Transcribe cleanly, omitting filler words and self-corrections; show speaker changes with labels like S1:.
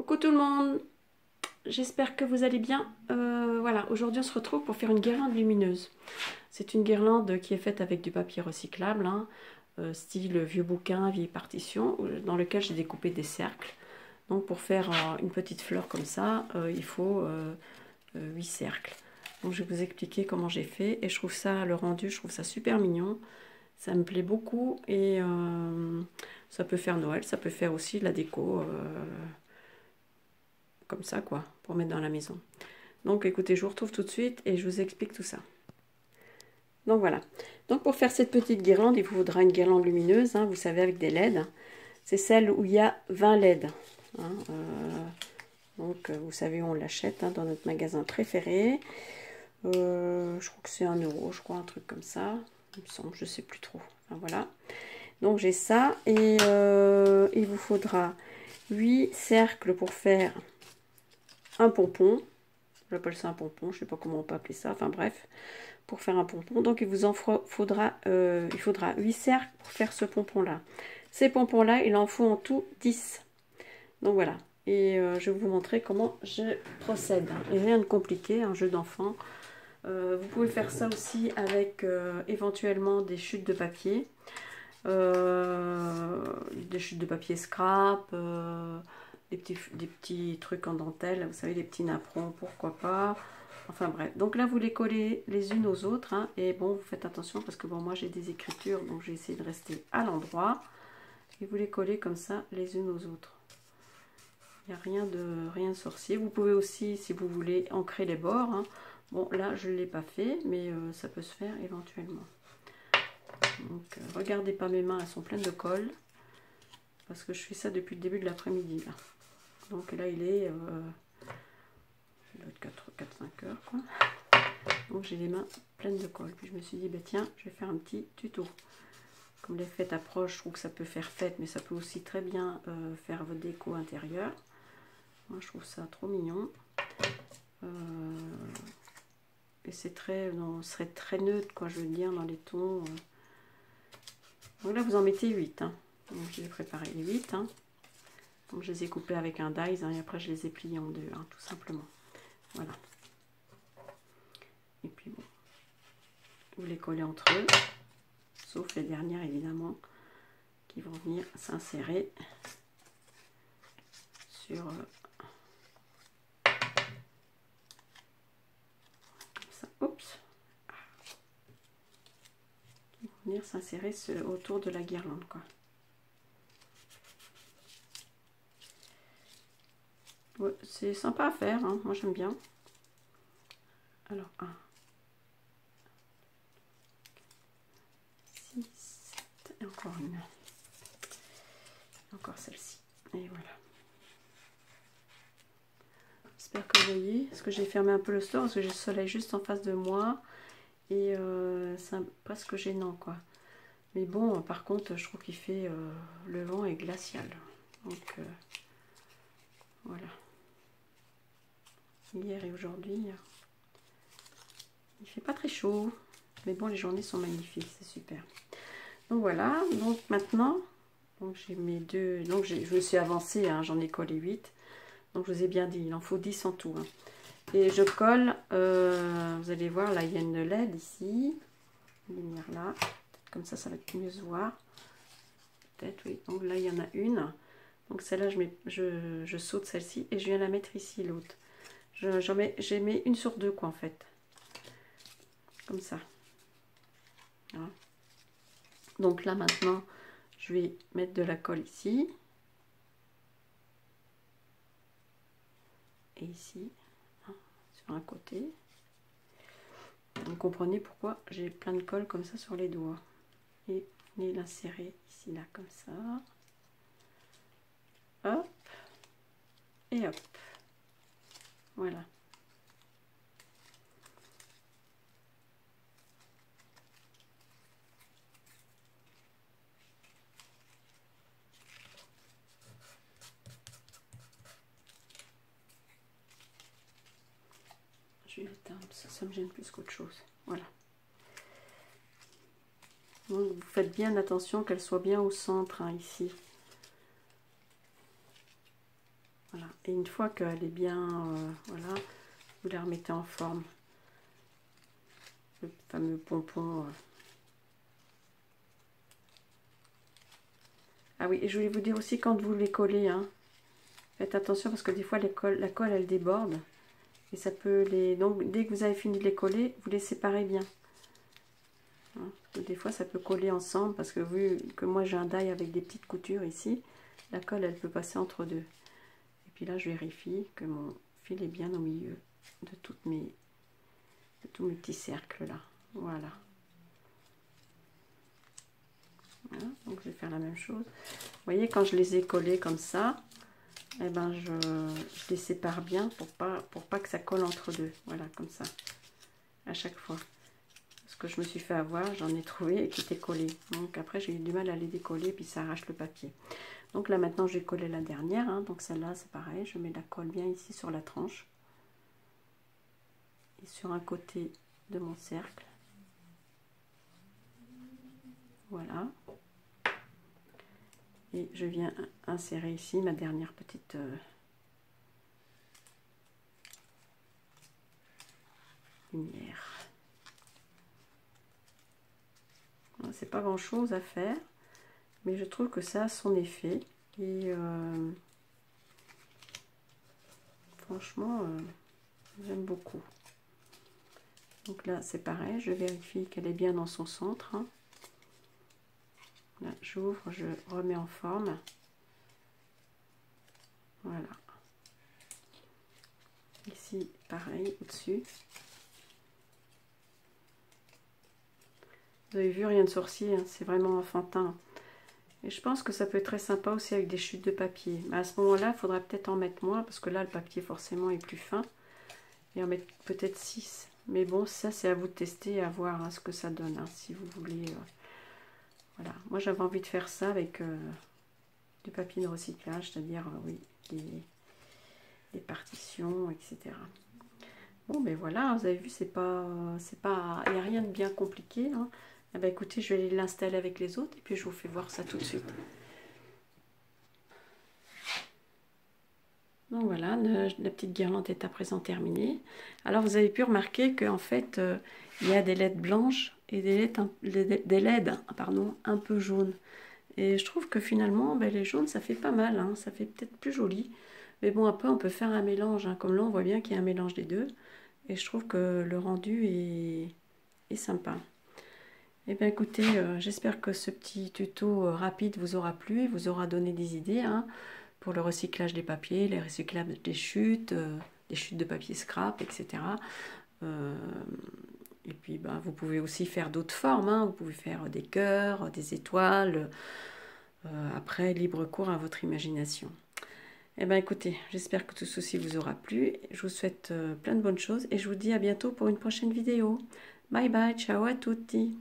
S1: Coucou tout le monde, j'espère que vous allez bien. Voilà, aujourd'hui on se retrouve pour faire une guirlande lumineuse. C'est une guirlande qui est faite avec du papier recyclable, hein, style vieux bouquin, vieille partition, dans lequel j'ai découpé des cercles. Donc pour faire une petite fleur comme ça, il faut 8 cercles. Donc je vais vous expliquer comment j'ai fait et je trouve ça, le rendu, je trouve ça super mignon. Ça me plaît beaucoup et ça peut faire Noël, ça peut faire aussi de la déco. Comme ça quoi, pour mettre dans la maison. Donc écoutez, je vous retrouve tout de suite et je vous explique tout ça. Donc voilà, donc pour faire cette petite guirlande, il vous faudra une guirlande lumineuse, hein, vous savez, avec des LED. C'est celle où il y a 20 LED. Hein, donc vous savez où on l'achète, hein, dans notre magasin préféré. Je crois que c'est 1 euro, je crois, un truc comme ça. Il me semble, je sais plus trop. Enfin, voilà. Donc j'ai ça et il vous faudra 8 cercles pour faire un pompon. J'appelle ça un pompon, je sais pas comment on peut appeler ça, enfin bref, pour faire un pompon. Donc il vous en faudra 8 cercles pour faire ce pompon là. Ces pompons là, il en faut en tout 10. Donc voilà, et je vais vous montrer comment je procède. Et rien de compliqué, un jeu d'enfant. Vous pouvez faire ça aussi avec éventuellement des chutes de papier. Des chutes de papier scrap, des petits trucs en dentelle, vous savez, des petits napperons, pourquoi pas. Enfin bref, donc là vous les collez les unes aux autres, hein, et bon, vous faites attention parce que bon, moi j'ai des écritures, donc j'ai essayé de rester à l'endroit. Et vous les collez comme ça les unes aux autres. Il n'y a rien de sorcier. Vous pouvez aussi, si vous voulez, ancrer les bords, hein. Bon, là je ne l'ai pas fait, mais ça peut se faire éventuellement. Donc regardez pas mes mains, elles sont pleines de colle. Parce que je fais ça depuis le début de l'après-midi. Donc là il est 4-5 heures quoi. Donc j'ai les mains pleines de colle. Puis je me suis dit, bah, tiens, je vais faire un petit tuto. Comme les fêtes approchent, je trouve que ça peut faire fête, mais ça peut aussi très bien faire votre déco intérieure. Moi je trouve ça trop mignon. Et c'est très, non, ce serait très neutre, quoi, je veux dire, dans les tons. Donc là vous en mettez 8. Hein. Donc j'ai préparé les 8. Hein. Donc je les ai coupés avec un dies, hein, et après je les ai pliés en deux, hein, tout simplement. Voilà. Et puis bon, vous les collez entre eux, sauf les dernières évidemment, qui vont venir s'insérer sur... comme ça, oups. Qui vont venir s'insérer autour de la guirlande, quoi. Ouais, c'est sympa à faire, hein. Moi j'aime bien. Alors, 1, 6, 7, et encore une. Encore celle-ci. Et voilà. J'espère que vous voyez. Parce que j'ai fermé un peu le store, parce que j'ai le soleil juste en face de moi. Et c'est presque gênant, quoi. Mais bon, par contre, je trouve qu'il fait... le vent est glacial. Donc, voilà. Hier et aujourd'hui, il fait pas très chaud, mais bon, les journées sont magnifiques, c'est super. Donc voilà, donc maintenant, donc j'ai mes deux, donc je me suis avancée, hein, j'en ai collé 8, donc je vous ai bien dit, il en faut 10 en tout. Hein. Et je colle, vous allez voir, là il y a une LED ici, une lumière là, peut-être comme ça ça va être mieux se voir. Peut-être, oui, donc là il y en a une, donc celle-là je saute celle-ci et je viens la mettre ici l'autre. J'ai mis une sur deux, quoi, en fait. Comme ça. Voilà. Donc là, maintenant, je vais mettre de la colle ici. Et ici, hein, sur un côté. Vous comprenez pourquoi j'ai plein de colle comme ça sur les doigts. Et venez l'insérer ici, là, comme ça. Hop. Et hop. Voilà. Je vais l'éteindre, ça me gêne plus qu'autre chose. Voilà. Donc, vous faites bien attention qu'elle soit bien au centre, hein, ici. Voilà. Et une fois qu'elle est bien, voilà, vous la remettez en forme. Le fameux pompon. Ah oui, et je voulais vous dire aussi quand vous les collez, hein, faites attention parce que des fois la colle elle déborde. Et ça peut les... Donc dès que vous avez fini de les coller, vous les séparez bien. Hein, des fois ça peut coller ensemble parce que vu que moi j'ai un die avec des petites coutures ici, la colle elle peut passer entre deux. Et puis là je vérifie que mon fil est bien au milieu de tous mes petits cercles là. Voilà. Voilà, donc je vais faire la même chose. Vous voyez, quand je les ai collés comme ça, eh ben je les sépare bien pour pas que ça colle entre deux. Voilà, comme ça, à chaque fois. Parce que je me suis fait avoir, j'en ai trouvé et qui étaient collés. Donc après, j'ai eu du mal à les décoller, puis ça arrache le papier. Donc là, maintenant, j'ai collé la dernière. Hein, donc celle-là, c'est pareil. Je mets la colle bien ici sur la tranche. Et sur un côté de mon cercle. Voilà. Et je viens insérer ici ma dernière petite lumière. C'est pas grand chose à faire, mais je trouve que ça a son effet. Et franchement, j'aime beaucoup. Donc là, c'est pareil, je vérifie qu'elle est bien dans son centre. Hein. Là, j'ouvre, je remets en forme. Voilà. Ici, pareil, au-dessus. Vous avez vu, rien de sourcil, hein, c'est vraiment enfantin. Et je pense que ça peut être très sympa aussi avec des chutes de papier. Mais à ce moment-là, il faudra peut-être en mettre moins, parce que là, le papier forcément est plus fin. Et en mettre peut-être 6. Mais bon, ça, c'est à vous de tester et à voir hein, ce que ça donne, hein, si vous voulez. Voilà. Moi, j'avais envie de faire ça avec du papier de recyclage, c'est-à-dire, oui, des partitions, etc. Bon, ben voilà, vous avez vu, il n'y a rien de bien compliqué. Hein. Eh ben, écoutez, je vais l'installer avec les autres et puis je vous fais voir ça tout de suite. Donc voilà, la petite guirlande est à présent terminée. Alors vous avez pu remarquer qu'en fait, il y a des LED blanches et des LED pardon, un peu jaunes. Et je trouve que finalement, ben, les jaunes, ça fait pas mal, hein, ça fait peut-être plus joli. Mais bon, après, on peut faire un mélange. Hein. Comme là, on voit bien qu'il y a un mélange des deux. Et je trouve que le rendu est sympa. Et bien écoutez, j'espère que ce petit tuto rapide vous aura plu et vous aura donné des idées hein, pour le recyclage des papiers, les recyclages des chutes de papier scrap, etc. Et puis ben, vous pouvez aussi faire d'autres formes, hein. Vous pouvez faire des cœurs, des étoiles, après libre cours à votre imagination. Et bien écoutez, j'espère que tout ceci vous aura plu. Je vous souhaite plein de bonnes choses et je vous dis à bientôt pour une prochaine vidéo. Bye bye, ciao à tutti.